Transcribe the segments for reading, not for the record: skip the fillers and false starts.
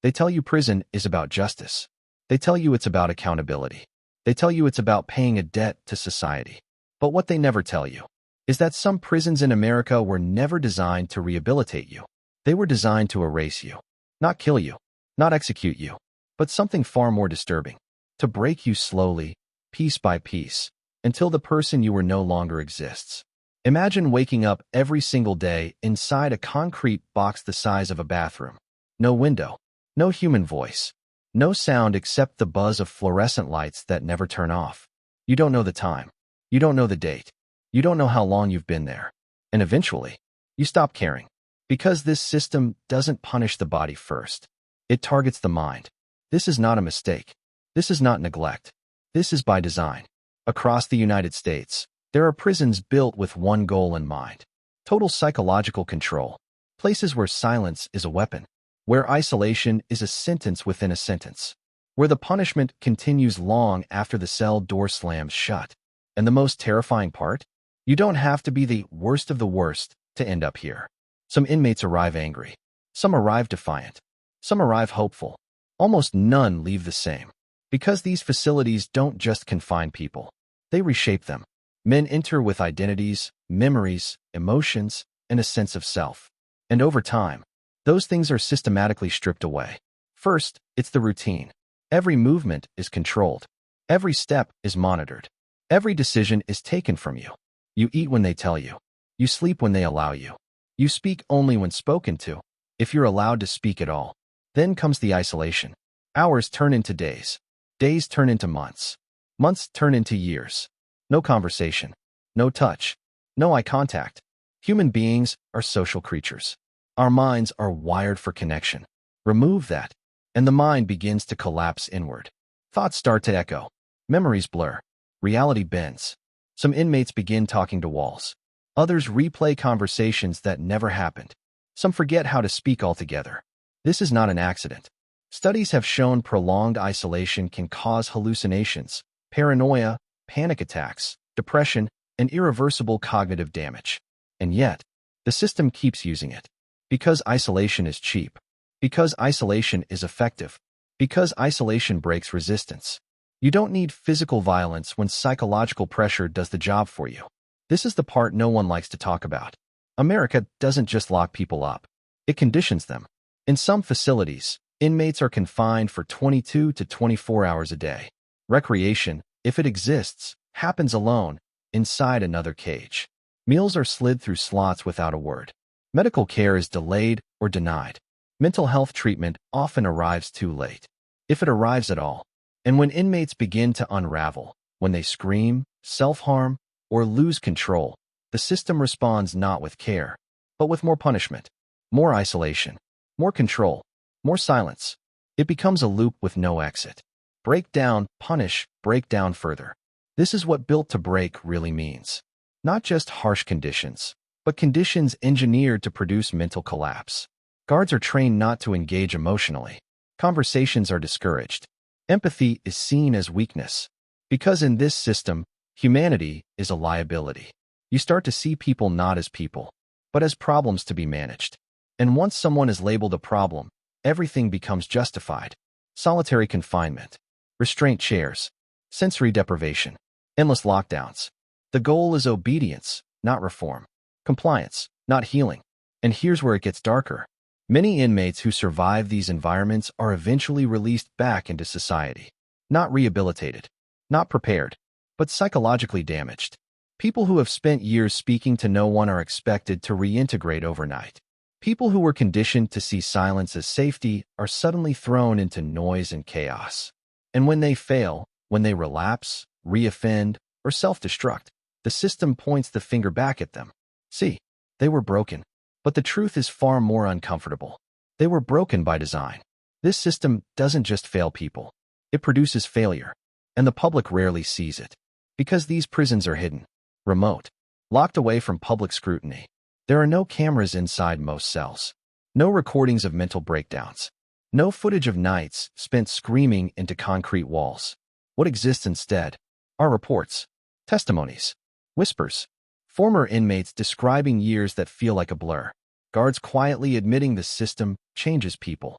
They tell you prison is about justice. They tell you it's about accountability. They tell you it's about paying a debt to society. But what they never tell you is that some prisons in America were never designed to rehabilitate you. They were designed to erase you, not kill you, not execute you, but something far more disturbing, to break you slowly, piece by piece, until the person you were no longer exists. Imagine waking up every single day inside a concrete box the size of a bathroom. No window, no human voice, no sound except the buzz of fluorescent lights that never turn off. You don't know the time. You don't know the date. You don't know how long you've been there. And eventually, you stop caring. Because this system doesn't punish the body first. It targets the mind. This is not a mistake. This is not neglect. This is by design. Across the United States, there are prisons built with one goal in mind: total psychological control. Places where silence is a weapon, where isolation is a sentence within a sentence, where the punishment continues long after the cell door slams shut. And the most terrifying part? You don't have to be the worst of the worst to end up here. Some inmates arrive angry. Some arrive defiant. Some arrive hopeful. Almost none leave the same. Because these facilities don't just confine people. They reshape them. Men enter with identities, memories, emotions, and a sense of self. And over time, those things are systematically stripped away. First, it's the routine. Every movement is controlled. Every step is monitored. Every decision is taken from you. You eat when they tell you. You sleep when they allow you. You speak only when spoken to, if you're allowed to speak at all. Then comes the isolation. Hours turn into days. Days turn into months. Months turn into years. No conversation. No touch. No eye contact. Human beings are social creatures. Our minds are wired for connection. Remove that, and the mind begins to collapse inward. Thoughts start to echo. Memories blur. Reality bends. Some inmates begin talking to walls. Others replay conversations that never happened. Some forget how to speak altogether. This is not an accident. Studies have shown prolonged isolation can cause hallucinations, paranoia, panic attacks, depression, and irreversible cognitive damage. And yet, the system keeps using it. Because isolation is cheap. Because isolation is effective. Because isolation breaks resistance. You don't need physical violence when psychological pressure does the job for you. This is the part no one likes to talk about. America doesn't just lock people up. It conditions them. In some facilities, inmates are confined for 22 to 24 hours a day. Recreation, if it exists, happens alone, inside another cage. Meals are slid through slots without a word. Medical care is delayed or denied. Mental health treatment often arrives too late, if it arrives at all. And when inmates begin to unravel, when they scream, self-harm, or lose control, the system responds not with care, but with more punishment, more isolation, more control, more silence. It becomes a loop with no exit. Break down, punish, break down further. This is what built to break really means. Not just harsh conditions, but conditions engineered to produce mental collapse. Guards are trained not to engage emotionally. Conversations are discouraged. Empathy is seen as weakness. Because in this system, humanity is a liability. You start to see people not as people, but as problems to be managed. And once someone is labeled a problem, everything becomes justified. Solitary confinement, restraint chairs, sensory deprivation, endless lockdowns. The goal is obedience, not reform. Compliance, not healing. And here's where it gets darker. Many inmates who survive these environments are eventually released back into society. Not rehabilitated, not prepared, but psychologically damaged. People who have spent years speaking to no one are expected to reintegrate overnight. People who were conditioned to see silence as safety are suddenly thrown into noise and chaos. And when they fail, when they relapse, reoffend, or self-destruct, the system points the finger back at them. See, they were broken. But the truth is far more uncomfortable. They were broken by design. This system doesn't just fail people. It produces failure. And the public rarely sees it. Because these prisons are hidden, remote, locked away from public scrutiny. There are no cameras inside most cells. No recordings of mental breakdowns. No footage of nights spent screaming into concrete walls. What exists instead are reports, testimonies, whispers. Former inmates describing years that feel like a blur. Guards quietly admitting the system changes people.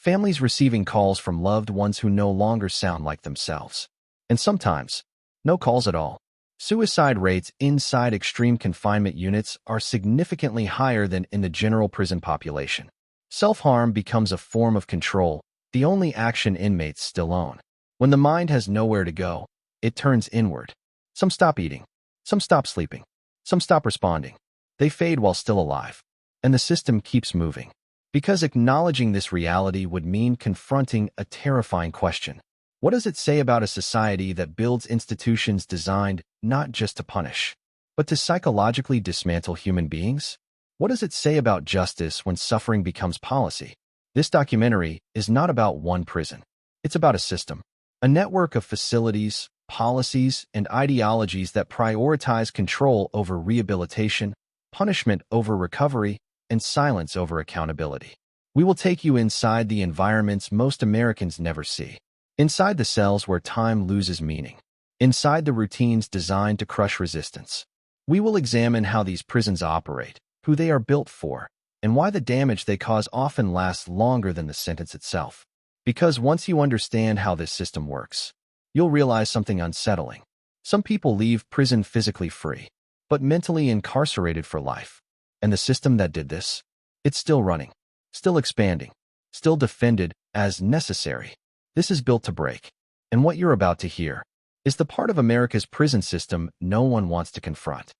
families receiving calls from loved ones who no longer sound like themselves. And sometimes, no calls at all. Suicide rates inside extreme confinement units are significantly higher than in the general prison population. Self-harm becomes a form of control, the only action inmates still own. When the mind has nowhere to go, it turns inward. Some stop eating. Some stop sleeping. Some stop responding. They fade while still alive. And the system keeps moving. Because acknowledging this reality would mean confronting a terrifying question. What does it say about a society that builds institutions designed not just to punish, but to psychologically dismantle human beings? What does it say about justice when suffering becomes policy? This documentary is not about one prison. It's about a system, a network of facilities, policies, and ideologies that prioritize control over rehabilitation, punishment over recovery, and silence over accountability. We will take you inside the environments most Americans never see. Inside the cells where time loses meaning. Inside the routines designed to crush resistance. We will examine how these prisons operate, who they are built for, and why the damage they cause often lasts longer than the sentence itself. Because once you understand how this system works, you'll realize something unsettling. Some people leave prison physically free, but mentally incarcerated for life. And the system that did this? It's still running, still expanding, still defended as necessary. This is built to break. And what you're about to hear is the part of America's prison system no one wants to confront.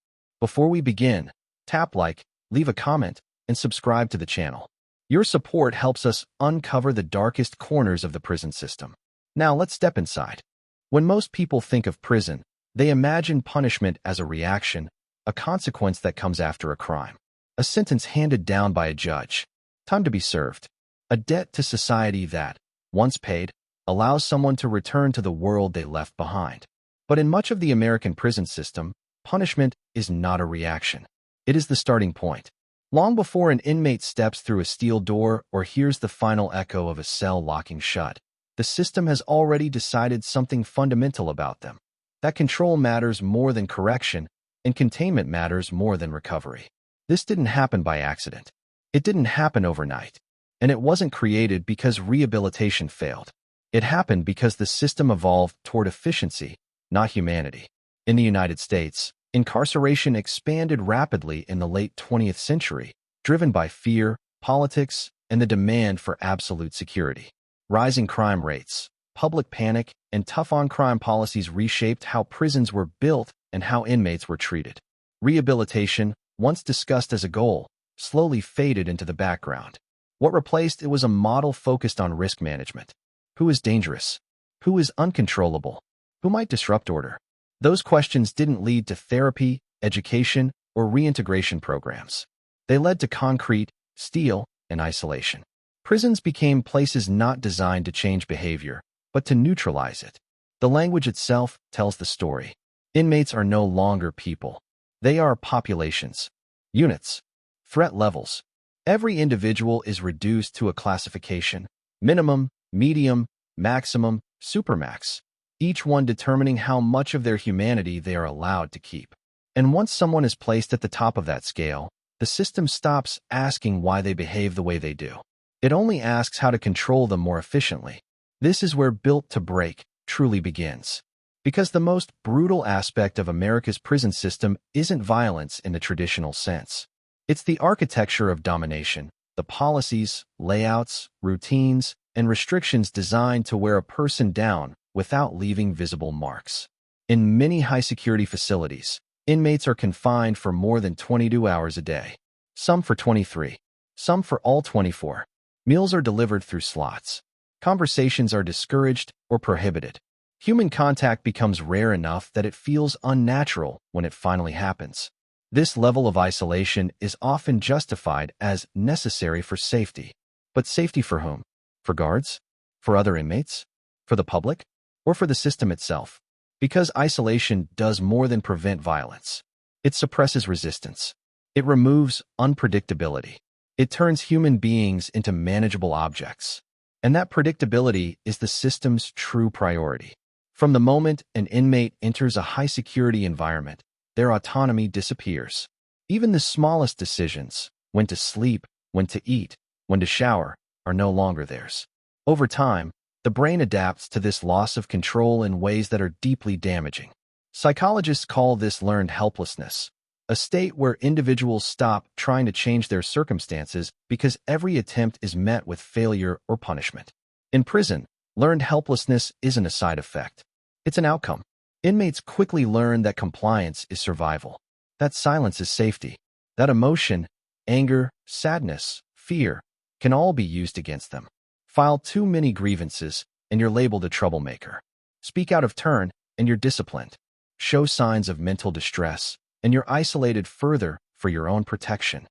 Before we begin, tap like, leave a comment, and subscribe to the channel. Your support helps us uncover the darkest corners of the prison system. Now let's step inside. When most people think of prison, they imagine punishment as a reaction, a consequence that comes after a crime. A sentence handed down by a judge. Time to be served. A debt to society that, once paid, allows someone to return to the world they left behind. But in much of the American prison system, punishment is not a reaction. It is the starting point. Long before an inmate steps through a steel door or hears the final echo of a cell locking shut, the system has already decided something fundamental about them. That control matters more than correction, and containment matters more than recovery. This didn't happen by accident. It didn't happen overnight. And it wasn't created because rehabilitation failed. It happened because the system evolved toward efficiency, not humanity. In the United States, incarceration expanded rapidly in the late 20th century, driven by fear, politics, and the demand for absolute security. Rising crime rates, public panic, and tough-on-crime policies reshaped how prisons were built and how inmates were treated. Rehabilitation, once discussed as a goal, slowly faded into the background. What replaced it was a model focused on risk management. Who is dangerous? Who is uncontrollable? Who might disrupt order? Those questions didn't lead to therapy, education, or reintegration programs. They led to concrete, steel, and isolation. Prisons became places not designed to change behavior, but to neutralize it. The language itself tells the story. Inmates are no longer people. They are populations, units, threat levels. Every individual is reduced to a classification: minimum, medium, maximum, supermax, each one determining how much of their humanity they are allowed to keep. And once someone is placed at the top of that scale, the system stops asking why they behave the way they do. It only asks how to control them more efficiently. This is where Built to Break truly begins. Because the most brutal aspect of America's prison system isn't violence in the traditional sense. It's the architecture of domination, the policies, layouts, routines, and restrictions designed to wear a person down without leaving visible marks. In many high-security facilities, inmates are confined for more than 22 hours a day. Some for 23. Some for all 24. Meals are delivered through slots. Conversations are discouraged or prohibited. Human contact becomes rare enough that it feels unnatural when it finally happens. This level of isolation is often justified as necessary for safety. But safety for whom? For guards? For other inmates? For the public? Or for the system itself? Because isolation does more than prevent violence. It suppresses resistance. It removes unpredictability. It turns human beings into manageable objects. And that predictability is the system's true priority. From the moment an inmate enters a high-security environment, their autonomy disappears. Even the smallest decisions, when to sleep, when to eat, when to shower, are no longer theirs. Over time, the brain adapts to this loss of control in ways that are deeply damaging. Psychologists call this learned helplessness, a state where individuals stop trying to change their circumstances because every attempt is met with failure or punishment. In prison, learned helplessness isn't a side effect. It's an outcome. Inmates quickly learn that compliance is survival, that silence is safety, that emotion, anger, sadness, fear, can all be used against them. File too many grievances, and you're labeled a troublemaker. Speak out of turn, and you're disciplined. Show signs of mental distress, and you're isolated further for your own protection.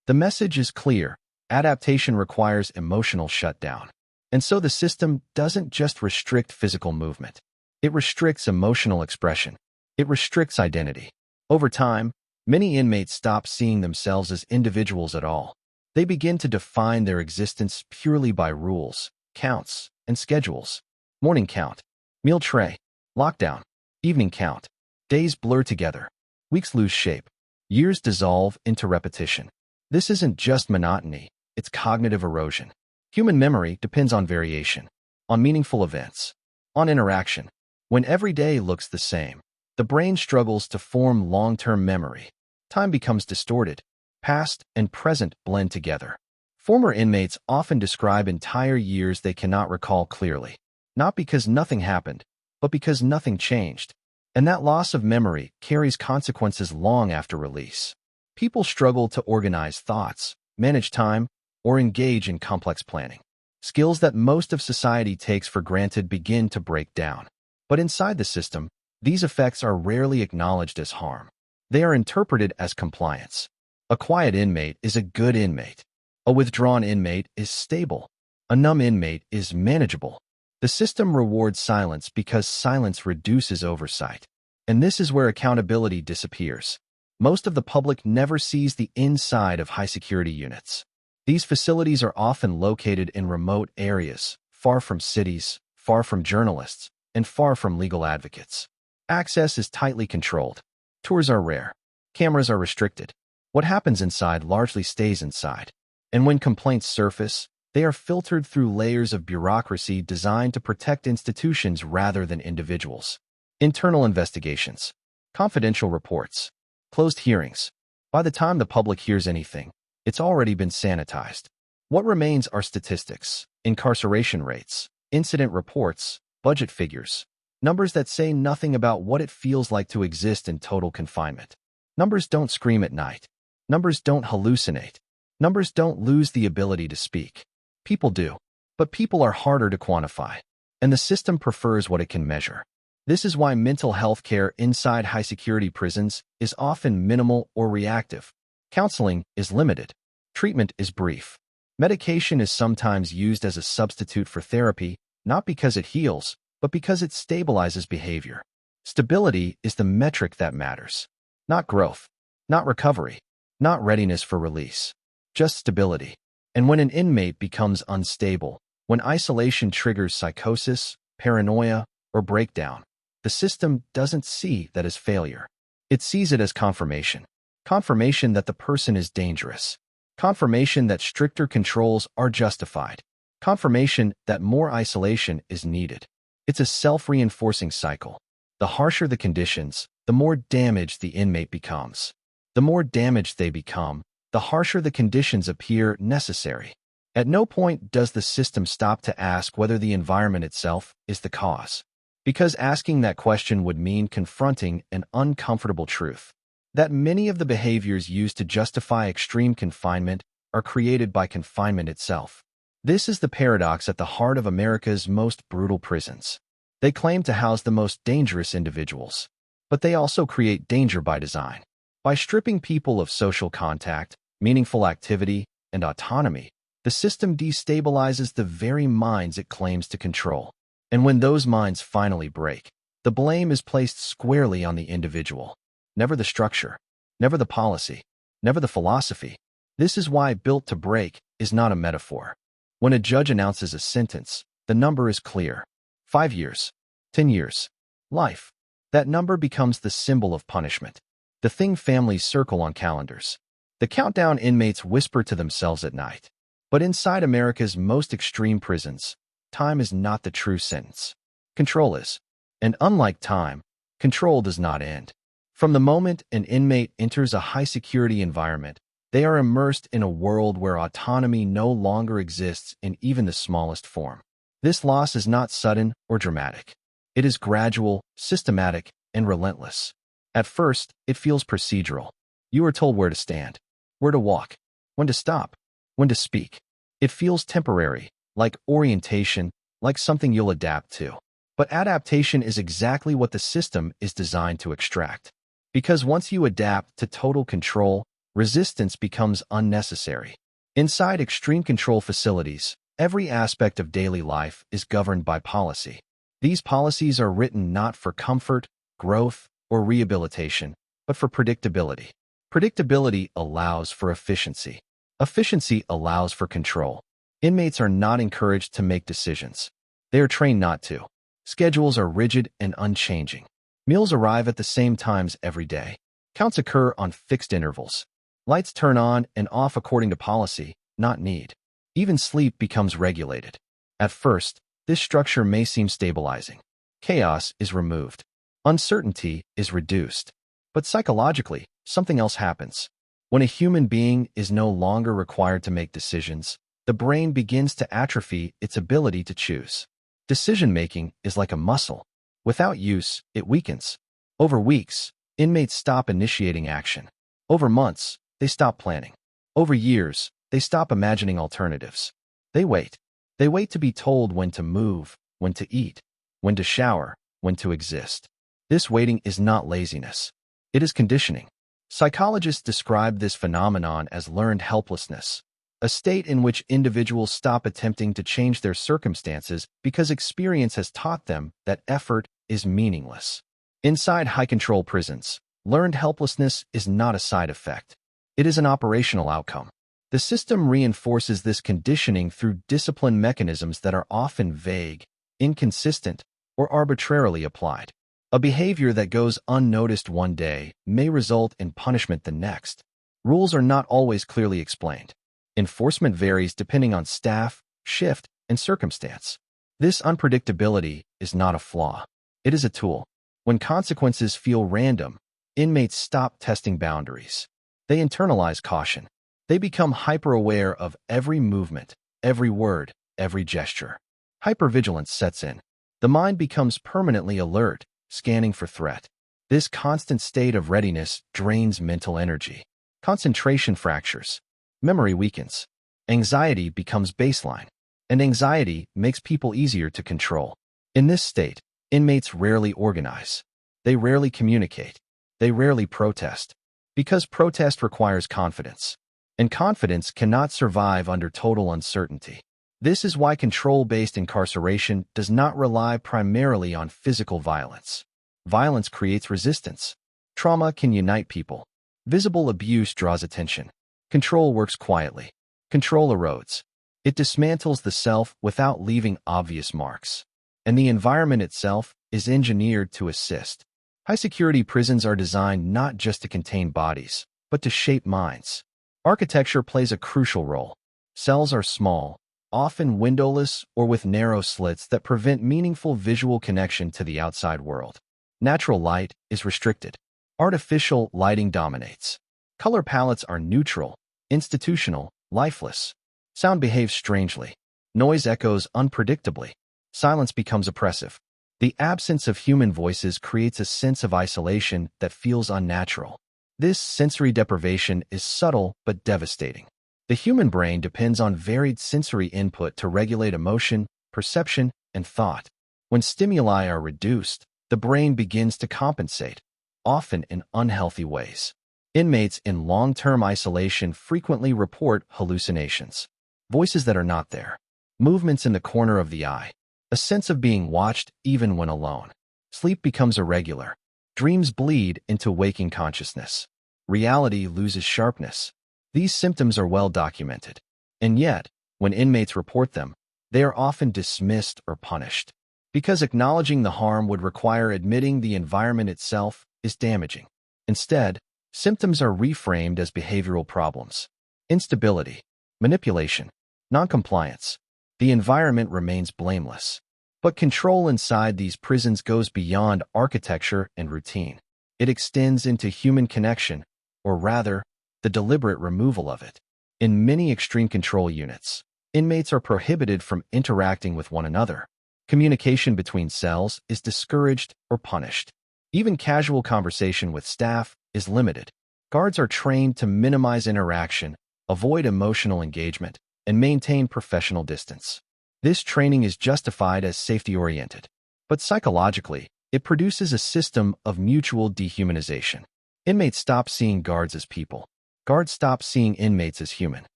The message is clear. Adaptation requires emotional shutdown. And so the system doesn't just restrict physical movement. It restricts emotional expression. It restricts identity. Over time, many inmates stop seeing themselves as individuals at all. They begin to define their existence purely by rules, counts, and schedules. Morning count, meal tray, lockdown, evening count. Days blur together. Weeks lose shape. Years dissolve into repetition. This isn't just monotony, it's cognitive erosion. Human memory depends on variation, on meaningful events, on interaction. When every day looks the same, the brain struggles to form long-term memory. Time becomes distorted. Past and present blend together. Former inmates often describe entire years they cannot recall clearly, not because nothing happened, but because nothing changed. And that loss of memory carries consequences long after release. People struggle to organize thoughts, manage time, or engage in complex planning. Skills that most of society takes for granted begin to break down. But inside the system, these effects are rarely acknowledged as harm. They are interpreted as compliance. A quiet inmate is a good inmate. A withdrawn inmate is stable. A numb inmate is manageable. The system rewards silence because silence reduces oversight. And this is where accountability disappears. Most of the public never sees the inside of high-security units. These facilities are often located in remote areas, far from cities, far from journalists, and far from legal advocates. Access is tightly controlled. Tours are rare. Cameras are restricted. What happens inside largely stays inside. And when complaints surface, they are filtered through layers of bureaucracy designed to protect institutions rather than individuals. Internal investigations, confidential reports, closed hearings. By the time the public hears anything, it's already been sanitized. What remains are statistics, incarceration rates, incident reports, budget figures, numbers that say nothing about what it feels like to exist in total confinement. Numbers don't scream at night. Numbers don't hallucinate. Numbers don't lose the ability to speak. People do. But people are harder to quantify. And the system prefers what it can measure. This is why mental health care inside high-security prisons is often minimal or reactive. Counseling is limited. Treatment is brief. Medication is sometimes used as a substitute for therapy, not because it heals, but because it stabilizes behavior. Stability is the metric that matters. Not growth. Not recovery. Not readiness for release. Just stability. And when an inmate becomes unstable, when isolation triggers psychosis, paranoia, or breakdown, the system doesn't see that as failure. It sees it as confirmation. Confirmation that the person is dangerous. Confirmation that stricter controls are justified. Confirmation that more isolation is needed. It's a self-reinforcing cycle. The harsher the conditions, the more damaged the inmate becomes. The more damaged they become, the harsher the conditions appear necessary. At no point does the system stop to ask whether the environment itself is the cause. Because asking that question would mean confronting an uncomfortable truth. That many of the behaviors used to justify extreme confinement are created by confinement itself. This is the paradox at the heart of America's most brutal prisons. They claim to house the most dangerous individuals, but they also create danger by design. By stripping people of social contact, meaningful activity, and autonomy, the system destabilizes the very minds it claims to control. And when those minds finally break, the blame is placed squarely on the individual. Never the structure, never the policy, never the philosophy. This is why built to break is not a metaphor. When a judge announces a sentence, the number is clear. 5 years, 10 years, life. That number becomes the symbol of punishment. The thing families circle on calendars. The countdown inmates whisper to themselves at night. But inside America's most extreme prisons, time is not the true sentence. Control is. And unlike time, control does not end. From the moment an inmate enters a high-security environment, they are immersed in a world where autonomy no longer exists in even the smallest form. This loss is not sudden or dramatic. It is gradual, systematic, and relentless. At first, it feels procedural. You are told where to stand, where to walk, when to stop, when to speak. It feels temporary, like orientation, like something you'll adapt to. But adaptation is exactly what the system is designed to extract. Because once you adapt to total control, resistance becomes unnecessary. Inside extreme control facilities, every aspect of daily life is governed by policy. These policies are written not for comfort, growth, or rehabilitation, but for predictability. Predictability allows for efficiency. Efficiency allows for control. Inmates are not encouraged to make decisions. They are trained not to. Schedules are rigid and unchanging. Meals arrive at the same times every day. Counts occur on fixed intervals. Lights turn on and off according to policy, not need. Even sleep becomes regulated. At first, this structure may seem stabilizing. Chaos is removed. Uncertainty is reduced. But psychologically, something else happens. When a human being is no longer required to make decisions, the brain begins to atrophy its ability to choose. Decision-making is like a muscle. Without use, it weakens. Over weeks, inmates stop initiating action. Over months, they stop planning. Over years, they stop imagining alternatives. They wait. They wait to be told when to move, when to eat, when to shower, when to exist. This waiting is not laziness. It is conditioning. Psychologists describe this phenomenon as learned helplessness, a state in which individuals stop attempting to change their circumstances because experience has taught them that effort is meaningless. Inside high-control prisons, learned helplessness is not a side effect. It is an operational outcome. The system reinforces this conditioning through discipline mechanisms that are often vague, inconsistent, or arbitrarily applied. A behavior that goes unnoticed one day may result in punishment the next. Rules are not always clearly explained. Enforcement varies depending on staff, shift, and circumstance. This unpredictability is not a flaw. It is a tool. When consequences feel random, inmates stop testing boundaries. They internalize caution. They become hyper-aware of every movement, every word, every gesture. Hypervigilance sets in. The mind becomes permanently alert, scanning for threat. This constant state of readiness drains mental energy. Concentration fractures. Memory weakens. Anxiety becomes baseline. And anxiety makes people easier to control. In this state, inmates rarely organize. They rarely communicate. They rarely protest. Because protest requires confidence. And confidence cannot survive under total uncertainty. This is why control-based incarceration does not rely primarily on physical violence. Violence creates resistance. Trauma can unite people. Visible abuse draws attention. Control works quietly. Control erodes. It dismantles the self without leaving obvious marks. And the environment itself is engineered to assist. High-security prisons are designed not just to contain bodies, but to shape minds. Architecture plays a crucial role. Cells are small, often windowless or with narrow slits that prevent meaningful visual connection to the outside world. Natural light is restricted. Artificial lighting dominates. Color palettes are neutral, institutional, lifeless. Sound behaves strangely. Noise echoes unpredictably. Silence becomes oppressive. The absence of human voices creates a sense of isolation that feels unnatural. This sensory deprivation is subtle but devastating. The human brain depends on varied sensory input to regulate emotion, perception, and thought. When stimuli are reduced, the brain begins to compensate, often in unhealthy ways. Inmates in long-term isolation frequently report hallucinations, voices that are not there, movements in the corner of the eye, a sense of being watched even when alone. Sleep becomes irregular. Dreams bleed into waking consciousness. Reality loses sharpness. These symptoms are well documented. And yet, when inmates report them, they are often dismissed or punished. Because acknowledging the harm would require admitting the environment itself is damaging. Instead, symptoms are reframed as behavioral problems. Instability, manipulation, noncompliance. The environment remains blameless. But control inside these prisons goes beyond architecture and routine. It extends into human connection, or rather, the deliberate removal of it. In many extreme control units, inmates are prohibited from interacting with one another. Communication between cells is discouraged or punished. Even casual conversation with staff is limited. Guards are trained to minimize interaction, avoid emotional engagement, and maintain professional distance. This training is justified as safety-oriented, but psychologically, it produces a system of mutual dehumanization. Inmates stop seeing guards as people. Guards stop seeing inmates as human.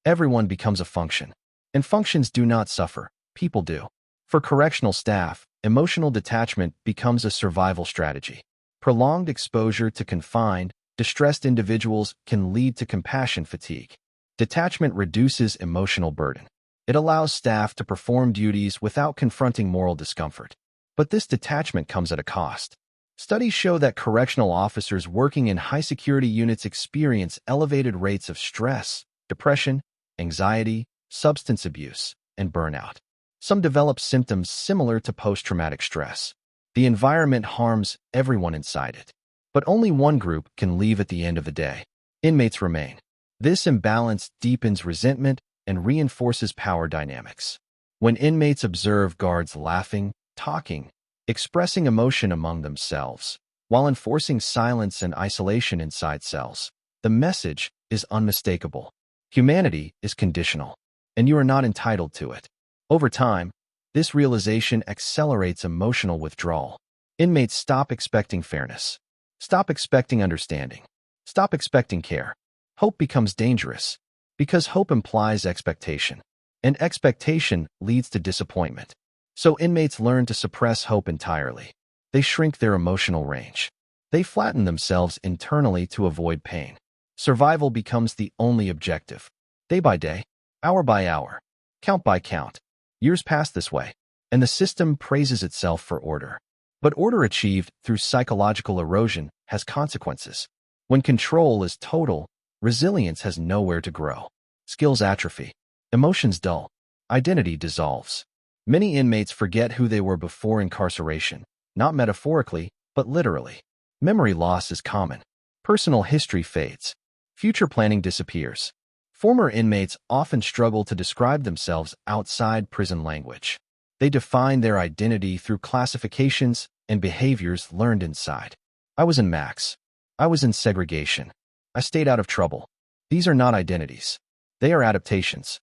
Everyone becomes a function. And functions do not suffer, people do. For correctional staff, emotional detachment becomes a survival strategy. Prolonged exposure to confined, distressed individuals can lead to compassion fatigue. Detachment reduces emotional burden. It allows staff to perform duties without confronting moral discomfort. But this detachment comes at a cost. Studies show that correctional officers working in high-security units experience elevated rates of stress, depression, anxiety, substance abuse, and burnout. Some develop symptoms similar to post-traumatic stress. The environment harms everyone inside it. But only one group can leave at the end of the day. Inmates remain. This imbalance deepens resentment and reinforces power dynamics. When inmates observe guards laughing, talking, expressing emotion among themselves, while enforcing silence and isolation inside cells, the message is unmistakable. Humanity is conditional, and you are not entitled to it. Over time, this realization accelerates emotional withdrawal. Inmates stop expecting fairness, stop expecting understanding, stop expecting care. Hope becomes dangerous, because hope implies expectation, and expectation leads to disappointment. So inmates learn to suppress hope entirely. They shrink their emotional range. They flatten themselves internally to avoid pain. Survival becomes the only objective. Day by day, hour by hour, count by count. Years pass this way, and the system praises itself for order. But order achieved through psychological erosion has consequences. When control is total, resilience has nowhere to grow. Skills atrophy. Emotions dull. Identity dissolves. Many inmates forget who they were before incarceration, not metaphorically, but literally. Memory loss is common. Personal history fades. Future planning disappears. Former inmates often struggle to describe themselves outside prison language. They define their identity through classifications and behaviors learned inside. I was in Max. I was in segregation. I stayed out of trouble. These are not identities. They are adaptations.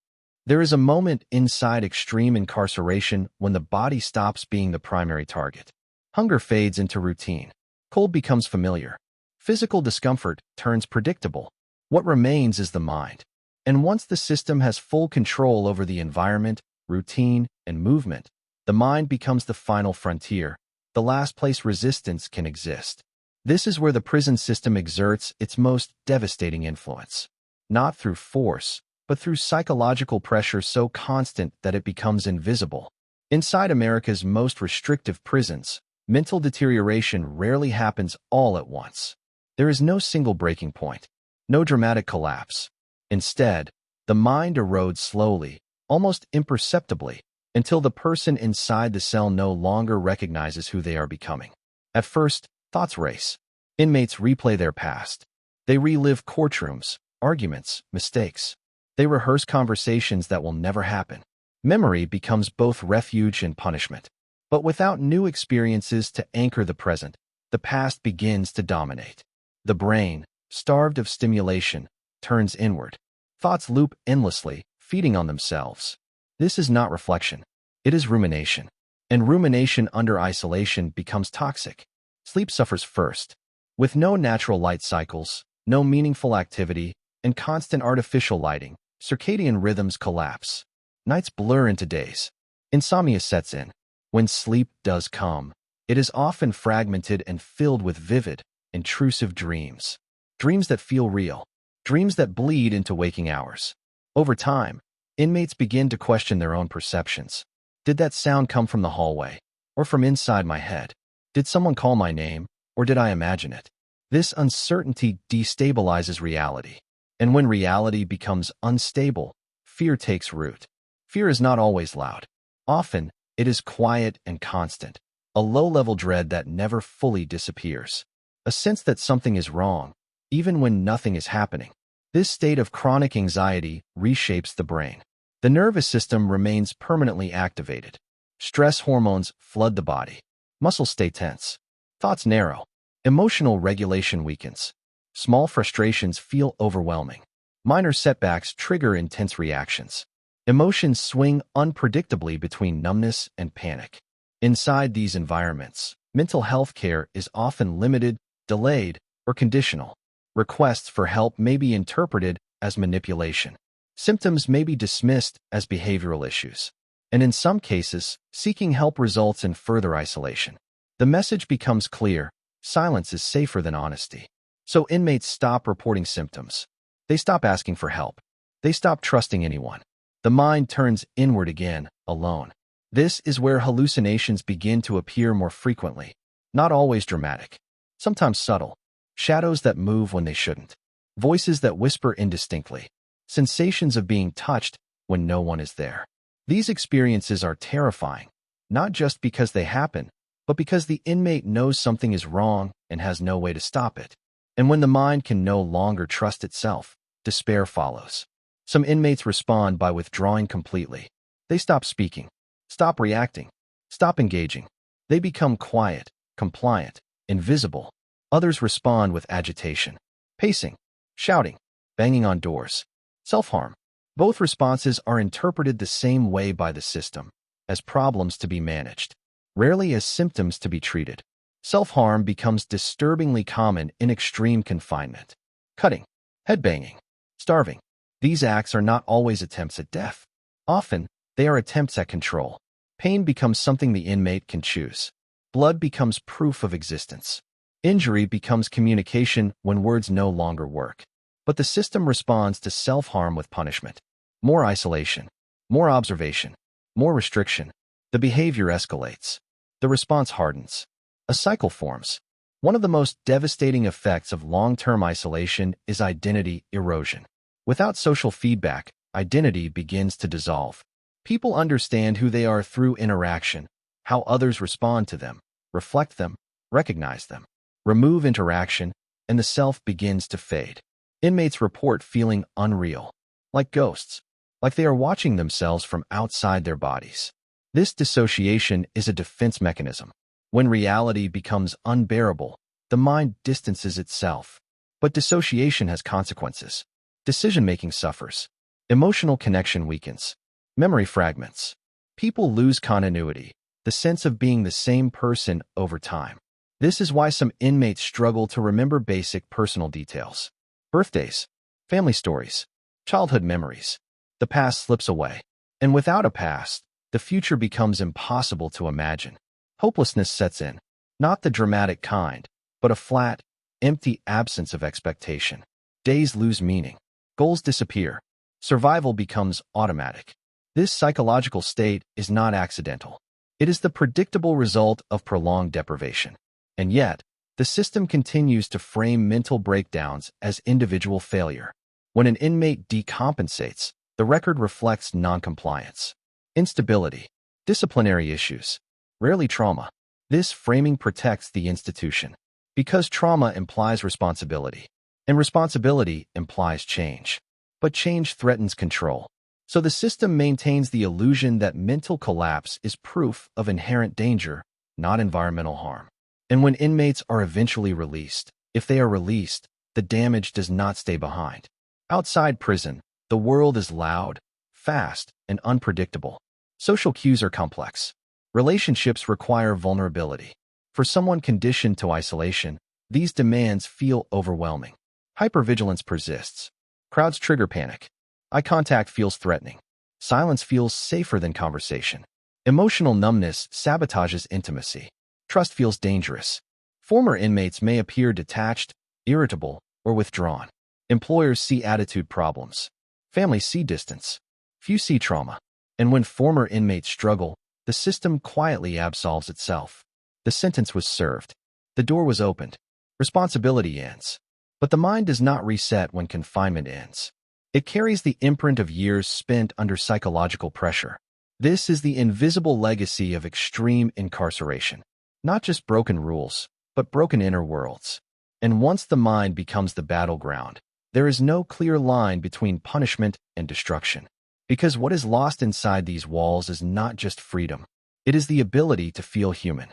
There is a moment inside extreme incarceration when the body stops being the primary target. Hunger fades into routine. Cold becomes familiar. Physical discomfort turns predictable. What remains is the mind. And once the system has full control over the environment, routine, and movement, the mind becomes the final frontier, the last place resistance can exist. This is where the prison system exerts its most devastating influence. Not through force, but through psychological pressure so constant that it becomes invisible. Inside America's most restrictive prisons, mental deterioration rarely happens all at once. There is no single breaking point, no dramatic collapse. Instead, the mind erodes slowly, almost imperceptibly, until the person inside the cell no longer recognizes who they are becoming. At first, thoughts race. Inmates replay their past. They relive courtrooms, arguments, mistakes. They rehearse conversations that will never happen. Memory becomes both refuge and punishment. But without new experiences to anchor the present, the past begins to dominate. The brain, starved of stimulation, turns inward. Thoughts loop endlessly, feeding on themselves. This is not reflection. It is rumination. And rumination under isolation becomes toxic. Sleep suffers first. With no natural light cycles, no meaningful activity, and constant artificial lighting, circadian rhythms collapse. Nights blur into days. Insomnia sets in. When sleep does come, it is often fragmented and filled with vivid, intrusive dreams. Dreams that feel real. Dreams that bleed into waking hours. Over time, inmates begin to question their own perceptions. Did that sound come from the hallway, or from inside my head? Did someone call my name, or did I imagine it? This uncertainty destabilizes reality. And when reality becomes unstable, fear takes root. Fear is not always loud. Often, it is quiet and constant, a low-level dread that never fully disappears, a sense that something is wrong, even when nothing is happening. This state of chronic anxiety reshapes the brain. The nervous system remains permanently activated. Stress hormones flood the body. Muscles stay tense. Thoughts narrow. Emotional regulation weakens. Small frustrations feel overwhelming. Minor setbacks trigger intense reactions. Emotions swing unpredictably between numbness and panic. Inside these environments, mental health care is often limited, delayed, or conditional. Requests for help may be interpreted as manipulation. Symptoms may be dismissed as behavioral issues. And in some cases, seeking help results in further isolation. The message becomes clear: silence is safer than honesty. So inmates stop reporting symptoms. They stop asking for help. They stop trusting anyone. The mind turns inward again, alone. This is where hallucinations begin to appear more frequently. Not always dramatic. Sometimes subtle. Shadows that move when they shouldn't. Voices that whisper indistinctly. Sensations of being touched when no one is there. These experiences are terrifying, not just because they happen, but because the inmate knows something is wrong and has no way to stop it. And when the mind can no longer trust itself, despair follows. Some inmates respond by withdrawing completely. They stop speaking, stop reacting, stop engaging. They become quiet, compliant, invisible. Others respond with agitation, pacing, shouting, banging on doors. Self-harm. Both responses are interpreted the same way by the system, as problems to be managed, rarely as symptoms to be treated. Self-harm becomes disturbingly common in extreme confinement. Cutting, headbanging, starving. These acts are not always attempts at death. Often, they are attempts at control. Pain becomes something the inmate can choose. Blood becomes proof of existence. Injury becomes communication when words no longer work. But the system responds to self-harm with punishment. More isolation, more observation, more restriction. The behavior escalates. The response hardens. A cycle forms. One of the most devastating effects of long-term isolation is identity erosion. Without social feedback, identity begins to dissolve. People understand who they are through interaction, how others respond to them, reflect them, recognize them. Remove interaction, and the self begins to fade. Inmates report feeling unreal, like ghosts, like they are watching themselves from outside their bodies. This dissociation is a defense mechanism. When reality becomes unbearable, the mind distances itself. But dissociation has consequences. Decision-making suffers. Emotional connection weakens. Memory fragments. People lose continuity, the sense of being the same person over time. This is why some inmates struggle to remember basic personal details. Birthdays, family stories, childhood memories. The past slips away. And without a past, the future becomes impossible to imagine. Hopelessness sets in, not the dramatic kind, but a flat, empty absence of expectation. Days lose meaning. Goals disappear. Survival becomes automatic. This psychological state is not accidental. It is the predictable result of prolonged deprivation. And yet, the system continues to frame mental breakdowns as individual failure. When an inmate decompensates, the record reflects noncompliance, instability, disciplinary issues, rarely trauma. This framing protects the institution, because trauma implies responsibility, and responsibility implies change. But change threatens control. So the system maintains the illusion that mental collapse is proof of inherent danger, not environmental harm. And when inmates are eventually released, if they are released, the damage does not stay behind. Outside prison, the world is loud, fast, and unpredictable. Social cues are complex. Relationships require vulnerability. For someone conditioned to isolation, these demands feel overwhelming. Hypervigilance persists. Crowds trigger panic. Eye contact feels threatening. Silence feels safer than conversation. Emotional numbness sabotages intimacy. Trust feels dangerous. Former inmates may appear detached, irritable, or withdrawn. Employers see attitude problems. Families see distance. Few see trauma. And when former inmates struggle, the system quietly absolves itself. The sentence was served. The door was opened. Responsibility ends. But the mind does not reset when confinement ends. It carries the imprint of years spent under psychological pressure. This is the invisible legacy of extreme incarceration. Not just broken rules, but broken inner worlds. And once the mind becomes the battleground, there is no clear line between punishment and destruction. Because what is lost inside these walls is not just freedom. It is the ability to feel human.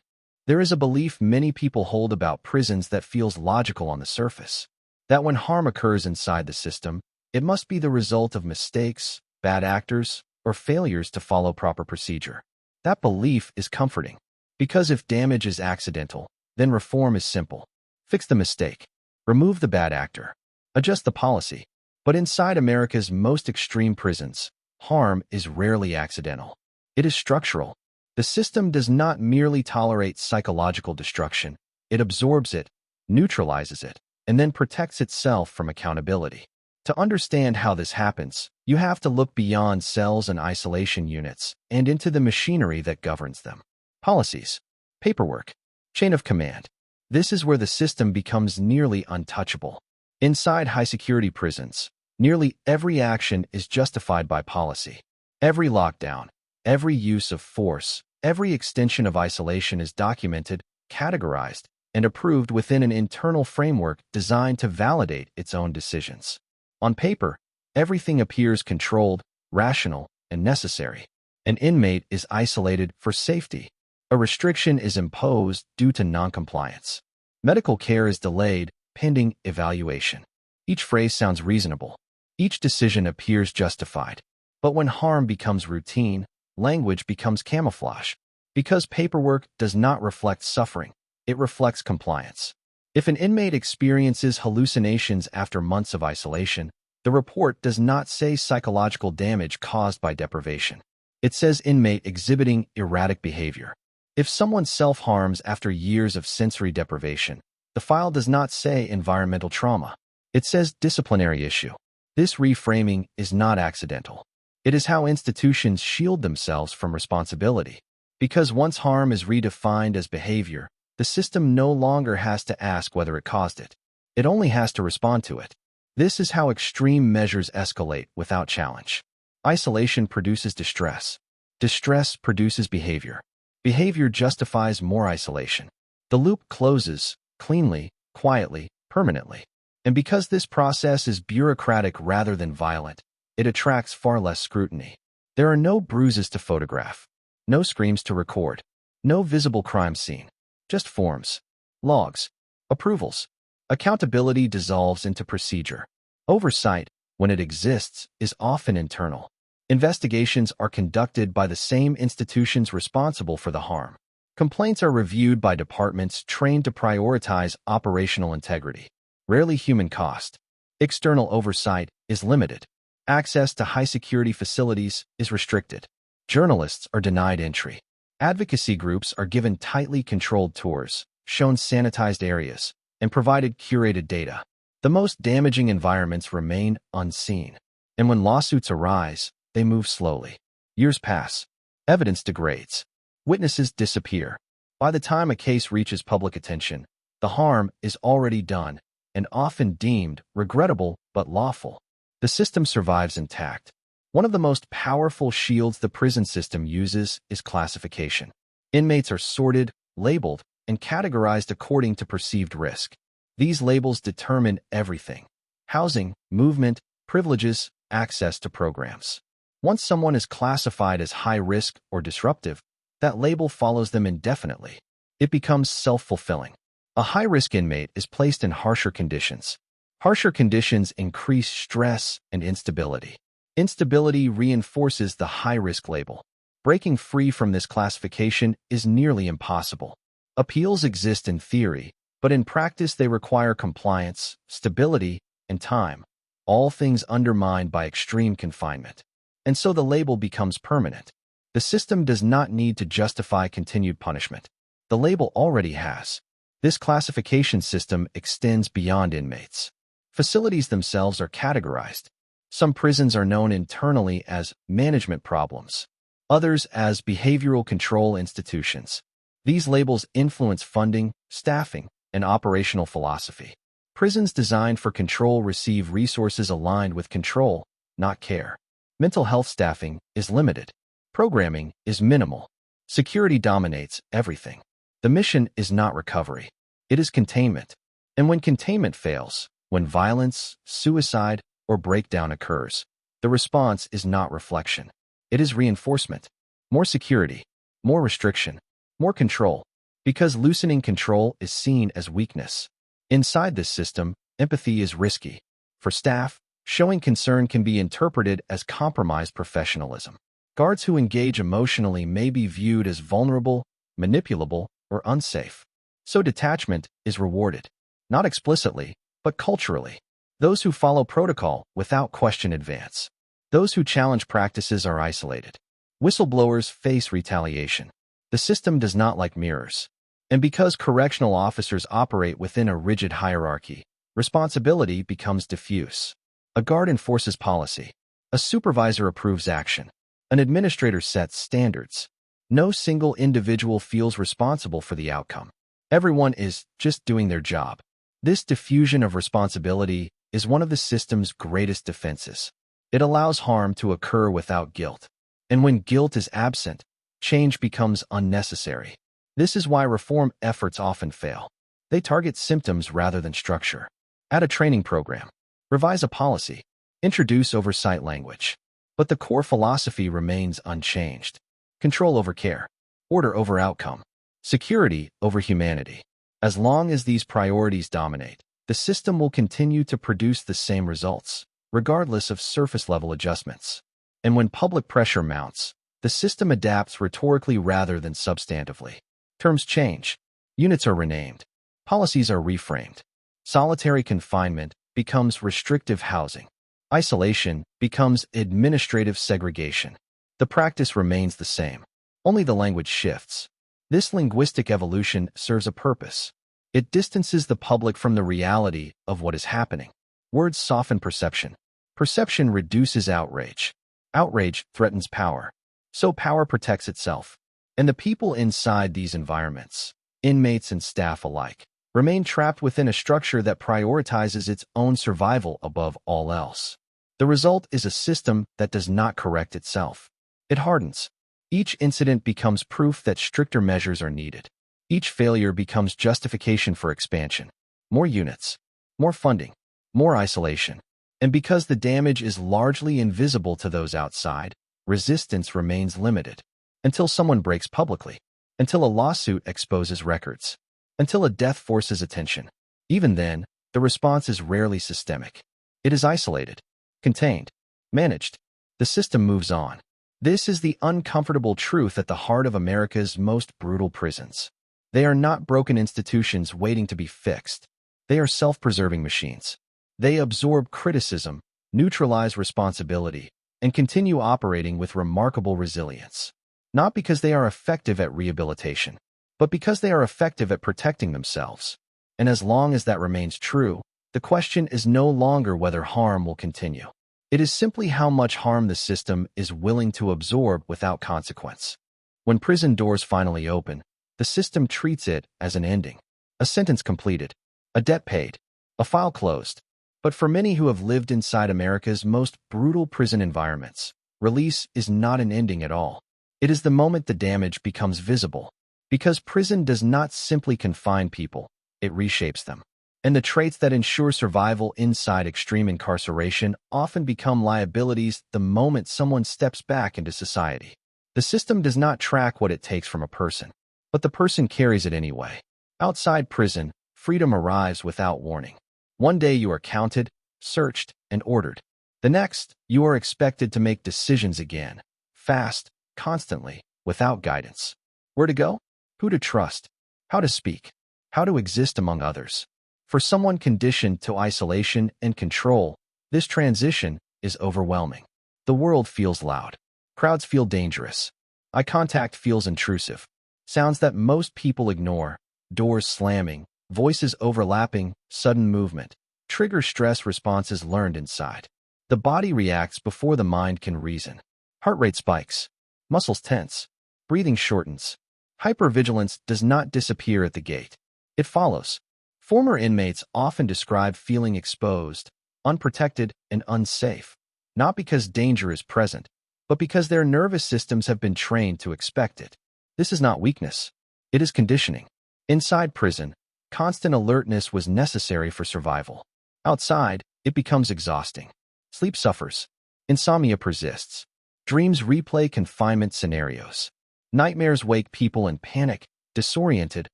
There is a belief many people hold about prisons that feels logical on the surface. That when harm occurs inside the system, it must be the result of mistakes, bad actors, or failures to follow proper procedure. That belief is comforting. Because if damage is accidental, then reform is simple. Fix the mistake. Remove the bad actor. Adjust the policy. But inside America's most extreme prisons, harm is rarely accidental. It is structural. The system does not merely tolerate psychological destruction. It absorbs it, neutralizes it, and then protects itself from accountability. To understand how this happens, you have to look beyond cells and isolation units and into the machinery that governs them. Policies, paperwork, chain of command. This is where the system becomes nearly untouchable. Inside high-security prisons, nearly every action is justified by policy. Every lockdown, every use of force, every extension of isolation is documented, categorized, and approved within an internal framework designed to validate its own decisions. On paper, everything appears controlled, rational, and necessary. An inmate is isolated for safety. A restriction is imposed due to noncompliance. Medical care is delayed pending evaluation. Each phrase sounds reasonable. Each decision appears justified. But when harm becomes routine, language becomes camouflage. Because paperwork does not reflect suffering, it reflects compliance. If an inmate experiences hallucinations after months of isolation, the report does not say psychological damage caused by deprivation. It says inmate exhibiting erratic behavior. If someone self-harms after years of sensory deprivation, the file does not say environmental trauma. It says disciplinary issue. This reframing is not accidental. It is how institutions shield themselves from responsibility. Because once harm is redefined as behavior, the system no longer has to ask whether it caused it. It only has to respond to it. This is how extreme measures escalate without challenge. Isolation produces distress. Distress produces behavior. Behavior justifies more isolation. The loop closes, cleanly, quietly, permanently. And because this process is bureaucratic rather than violent, it attracts far less scrutiny. There are no bruises to photograph, no screams to record, no visible crime scene. Just forms, logs, approvals. Accountability dissolves into procedure. Oversight, when it exists, is often internal. Investigations are conducted by the same institutions responsible for the harm. Complaints are reviewed by departments trained to prioritize operational integrity, rarely human cost. External oversight is limited. Access to high-security facilities is restricted. Journalists are denied entry. Advocacy groups are given tightly controlled tours, shown sanitized areas, and provided curated data. The most damaging environments remain unseen. And when lawsuits arise, they move slowly. Years pass. Evidence degrades. Witnesses disappear. By the time a case reaches public attention, the harm is already done and often deemed regrettable but lawful. The system survives intact. One of the most powerful shields the prison system uses is classification. Inmates are sorted, labeled, and categorized according to perceived risk. These labels determine everything: housing, movement, privileges, access to programs. Once someone is classified as high risk or disruptive, that label follows them indefinitely. It becomes self-fulfilling. A high-risk inmate is placed in harsher conditions. Harsher conditions increase stress and instability. Instability reinforces the high-risk label. Breaking free from this classification is nearly impossible. Appeals exist in theory, but in practice they require compliance, stability, and time, all things undermined by extreme confinement. And so the label becomes permanent. The system does not need to justify continued punishment. The label already has. This classification system extends beyond inmates. Facilities themselves are categorized. Some prisons are known internally as management problems, others as behavioral control institutions. These labels influence funding, staffing, and operational philosophy. Prisons designed for control receive resources aligned with control, not care. Mental health staffing is limited. Programming is minimal. Security dominates everything. The mission is not recovery. It is containment. And when containment fails, when violence, suicide, or breakdown occurs, the response is not reflection. It is reinforcement. More security, more restriction, more control, because loosening control is seen as weakness. Inside this system, empathy is risky. For staff, showing concern can be interpreted as compromised professionalism. Guards who engage emotionally may be viewed as vulnerable, manipulable, or unsafe. So detachment is rewarded. Not explicitly, but culturally. Those who follow protocol without question advance. Those who challenge practices are isolated. Whistleblowers face retaliation. The system does not like mirrors. And because correctional officers operate within a rigid hierarchy, responsibility becomes diffuse. A guard enforces policy. A supervisor approves action. An administrator sets standards. No single individual feels responsible for the outcome. Everyone is just doing their job. This diffusion of responsibility is one of the system's greatest defenses. It allows harm to occur without guilt. And when guilt is absent, change becomes unnecessary. This is why reform efforts often fail. They target symptoms rather than structure. Add a training program. Revise a policy. Introduce oversight language. But the core philosophy remains unchanged. Control over care. Order over outcome. Security over humanity. As long as these priorities dominate, the system will continue to produce the same results, regardless of surface-level adjustments. And when public pressure mounts, the system adapts rhetorically rather than substantively. Terms change. Units are renamed. Policies are reframed. Solitary confinement becomes restrictive housing. Isolation becomes administrative segregation. The practice remains the same. Only the language shifts. This linguistic evolution serves a purpose. It distances the public from the reality of what is happening. Words soften perception. Perception reduces outrage. Outrage threatens power. So power protects itself. And the people inside these environments, inmates and staff alike, remain trapped within a structure that prioritizes its own survival above all else. The result is a system that does not correct itself. It hardens. Each incident becomes proof that stricter measures are needed. Each failure becomes justification for expansion. More units, more funding, more isolation. And because the damage is largely invisible to those outside, resistance remains limited. Until someone breaks publicly. Until a lawsuit exposes records. Until a death forces attention. Even then, the response is rarely systemic. It is isolated, contained, managed. The system moves on. This is the uncomfortable truth at the heart of America's most brutal prisons. They are not broken institutions waiting to be fixed. They are self-preserving machines. They absorb criticism, neutralize responsibility, and continue operating with remarkable resilience. Not because they are effective at rehabilitation, but because they are effective at protecting themselves. And as long as that remains true, the question is no longer whether harm will continue. It is simply how much harm the system is willing to absorb without consequence. When prison doors finally open, the system treats it as an ending. A sentence completed. A debt paid. A file closed. But for many who have lived inside America's most brutal prison environments, release is not an ending at all. It is the moment the damage becomes visible. Because prison does not simply confine people, it reshapes them. And the traits that ensure survival inside extreme incarceration often become liabilities the moment someone steps back into society. The system does not track what it takes from a person, but the person carries it anyway. Outside prison, freedom arrives without warning. One day you are counted, searched, and ordered. The next, you are expected to make decisions again, fast, constantly, without guidance. Where to go? Who to trust? How to speak? How to exist among others? For someone conditioned to isolation and control, this transition is overwhelming. The world feels loud. Crowds feel dangerous. Eye contact feels intrusive. Sounds that most people ignore, doors slamming, voices overlapping, sudden movement, trigger stress responses learned inside. The body reacts before the mind can reason. Heart rate spikes. Muscles tense. Breathing shortens. Hypervigilance does not disappear at the gate. It follows. Former inmates often describe feeling exposed, unprotected, and unsafe, not because danger is present, but because their nervous systems have been trained to expect it. This is not weakness. It is conditioning. Inside prison, constant alertness was necessary for survival. Outside, it becomes exhausting. Sleep suffers. Insomnia persists. Dreams replay confinement scenarios. Nightmares wake people in panic, disoriented,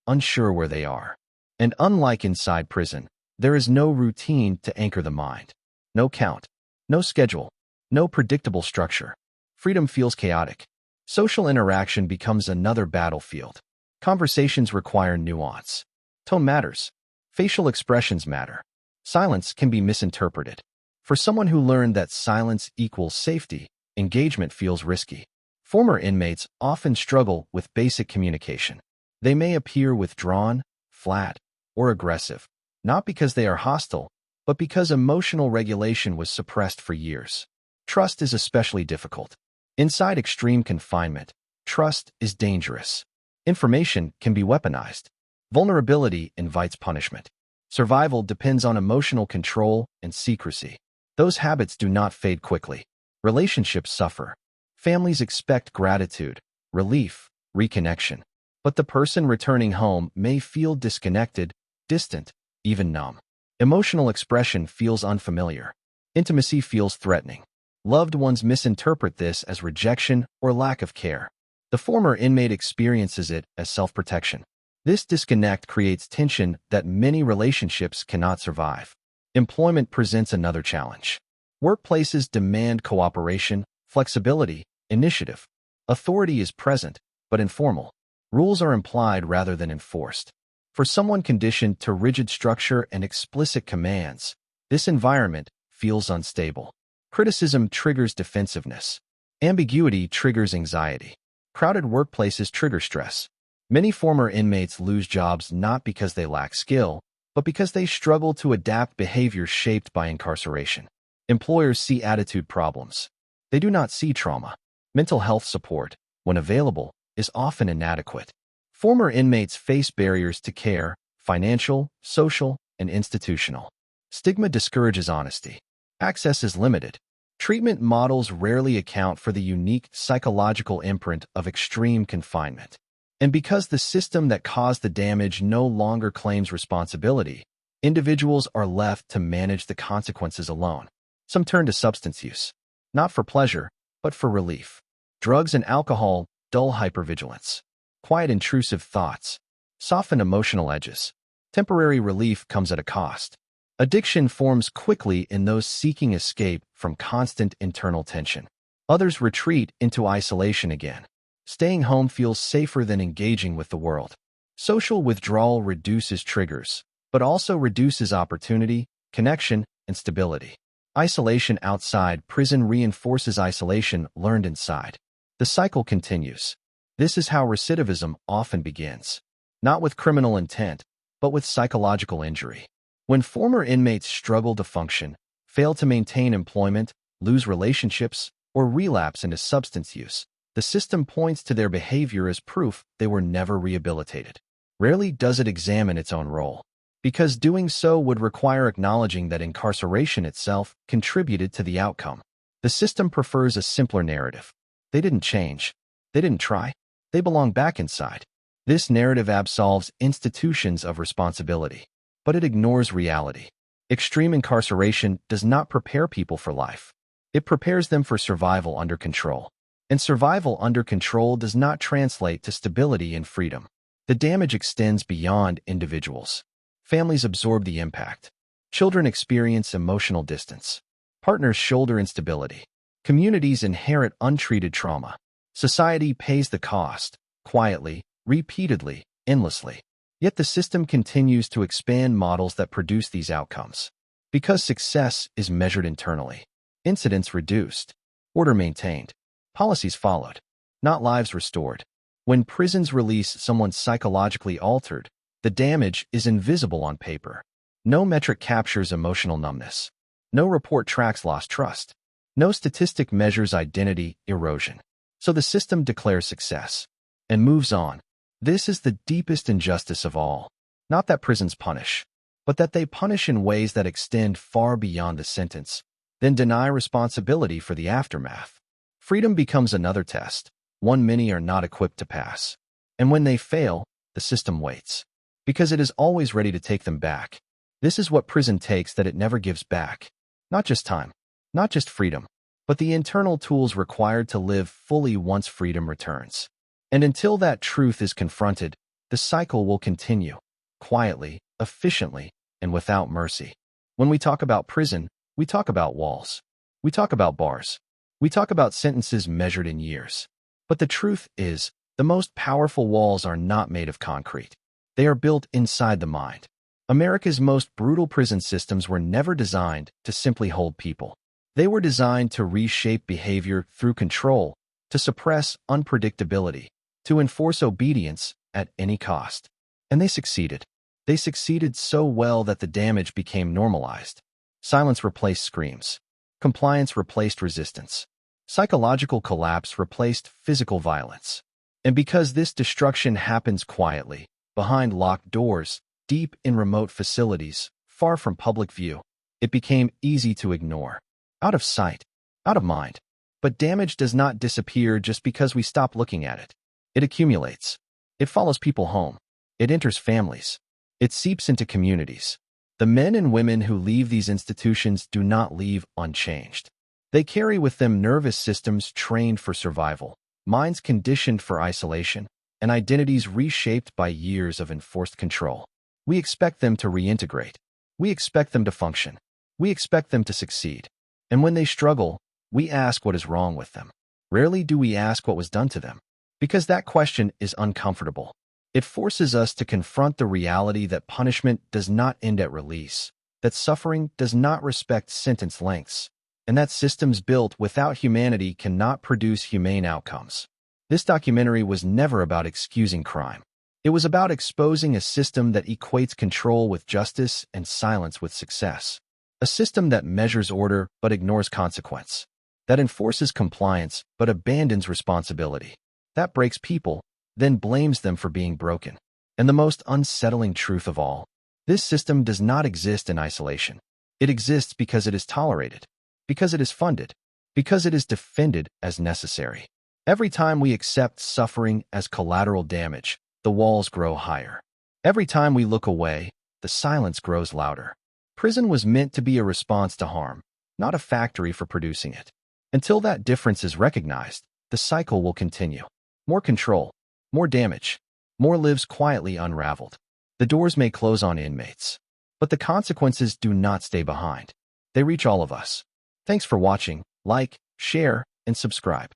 unsure where they are. And unlike inside prison, there is no routine to anchor the mind. No count. No schedule. No predictable structure. Freedom feels chaotic. Social interaction becomes another battlefield. Conversations require nuance. Tone matters. Facial expressions matter. Silence can be misinterpreted. For someone who learned that silence equals safety, engagement feels risky. Former inmates often struggle with basic communication. They may appear withdrawn, flat, or aggressive, not because they are hostile, but because emotional regulation was suppressed for years. Trust is especially difficult. Inside extreme confinement, trust is dangerous. Information can be weaponized. Vulnerability invites punishment. Survival depends on emotional control and secrecy. Those habits do not fade quickly. Relationships suffer. Families expect gratitude, relief, reconnection. But the person returning home may feel disconnected, distant, even numb. Emotional expression feels unfamiliar. Intimacy feels threatening. Loved ones misinterpret this as rejection or lack of care. The former inmate experiences it as self-protection. This disconnect creates tension that many relationships cannot survive. Employment presents another challenge. Workplaces demand cooperation, flexibility, initiative. Authority is present, but informal. Rules are implied rather than enforced. For someone conditioned to rigid structure and explicit commands, this environment feels unstable. Criticism triggers defensiveness. Ambiguity triggers anxiety. Crowded workplaces trigger stress. Many former inmates lose jobs not because they lack skill, but because they struggle to adapt behavior shaped by incarceration. Employers see attitude problems. They do not see trauma. Mental health support, when available, is often inadequate. Former inmates face barriers to care, financial, social, and institutional. Stigma discourages honesty. Access is limited. Treatment models rarely account for the unique psychological imprint of extreme confinement. And because the system that caused the damage no longer claims responsibility, individuals are left to manage the consequences alone. Some turn to substance use, not for pleasure, but for relief. Drugs and alcohol dull hypervigilance. Quiet intrusive thoughts soften emotional edges. Temporary relief comes at a cost. Addiction forms quickly in those seeking escape from constant internal tension. Others retreat into isolation again. Staying home feels safer than engaging with the world. Social withdrawal reduces triggers, but also reduces opportunity, connection, and stability. Isolation outside prison reinforces isolation learned inside. The cycle continues. This is how recidivism often begins. Not with criminal intent, but with psychological injury. When former inmates struggle to function, fail to maintain employment, lose relationships, or relapse into substance use, the system points to their behavior as proof they were never rehabilitated. Rarely does it examine its own role, because doing so would require acknowledging that incarceration itself contributed to the outcome. The system prefers a simpler narrative. They didn't change. They didn't try. They belong back inside. This narrative absolves institutions of responsibility, but it ignores reality. Extreme incarceration does not prepare people for life. It prepares them for survival under control. And survival under control does not translate to stability and freedom. The damage extends beyond individuals. Families absorb the impact. Children experience emotional distance. Partners shoulder instability. Communities inherit untreated trauma. Society pays the cost, quietly, repeatedly, endlessly. Yet the system continues to expand models that produce these outcomes. Because success is measured internally. Incidents reduced. Order maintained. Policies followed, not lives restored. When prisons release someone psychologically altered, the damage is invisible on paper. No metric captures emotional numbness. No report tracks lost trust. No statistic measures identity erosion. So the system declares success and moves on. This is the deepest injustice of all. Not that prisons punish, but that they punish in ways that extend far beyond the sentence, then deny responsibility for the aftermath. Freedom becomes another test, one many are not equipped to pass. And when they fail, the system waits, because it is always ready to take them back. This is what prison takes that it never gives back. Not just time, not just freedom, but the internal tools required to live fully once freedom returns. And until that truth is confronted, the cycle will continue, quietly, efficiently, and without mercy. When we talk about prison, we talk about walls. We talk about bars. We talk about sentences measured in years. But the truth is, the most powerful walls are not made of concrete. They are built inside the mind. America's most brutal prison systems were never designed to simply hold people. They were designed to reshape behavior through control, to suppress unpredictability, to enforce obedience at any cost. And they succeeded. They succeeded so well that the damage became normalized. Silence replaced screams. Compliance replaced resistance. Psychological collapse replaced physical violence. And because this destruction happens quietly, behind locked doors, deep in remote facilities, far from public view, it became easy to ignore. Out of sight, out of mind. But damage does not disappear just because we stop looking at it. It accumulates. It follows people home. It enters families. It seeps into communities. The men and women who leave these institutions do not leave unchanged. They carry with them nervous systems trained for survival, minds conditioned for isolation, and identities reshaped by years of enforced control. We expect them to reintegrate. We expect them to function. We expect them to succeed. And when they struggle, we ask what is wrong with them. Rarely do we ask what was done to them, because that question is uncomfortable. It forces us to confront the reality that punishment does not end at release, that suffering does not respect sentence lengths, and that systems built without humanity cannot produce humane outcomes. This documentary was never about excusing crime. It was about exposing a system that equates control with justice and silence with success. A system that measures order but ignores consequence. That enforces compliance but abandons responsibility. That breaks people, then blames them for being broken. And the most unsettling truth of all, this system does not exist in isolation. It exists because it is tolerated, because it is funded, because it is defended as necessary. Every time we accept suffering as collateral damage, the walls grow higher. Every time we look away, the silence grows louder. Prison was meant to be a response to harm, not a factory for producing it. Until that difference is recognized, the cycle will continue. More control, more damage, more lives quietly unraveled. The doors may close on inmates, but the consequences do not stay behind. They reach all of us. Thanks for watching. Like, share, and subscribe.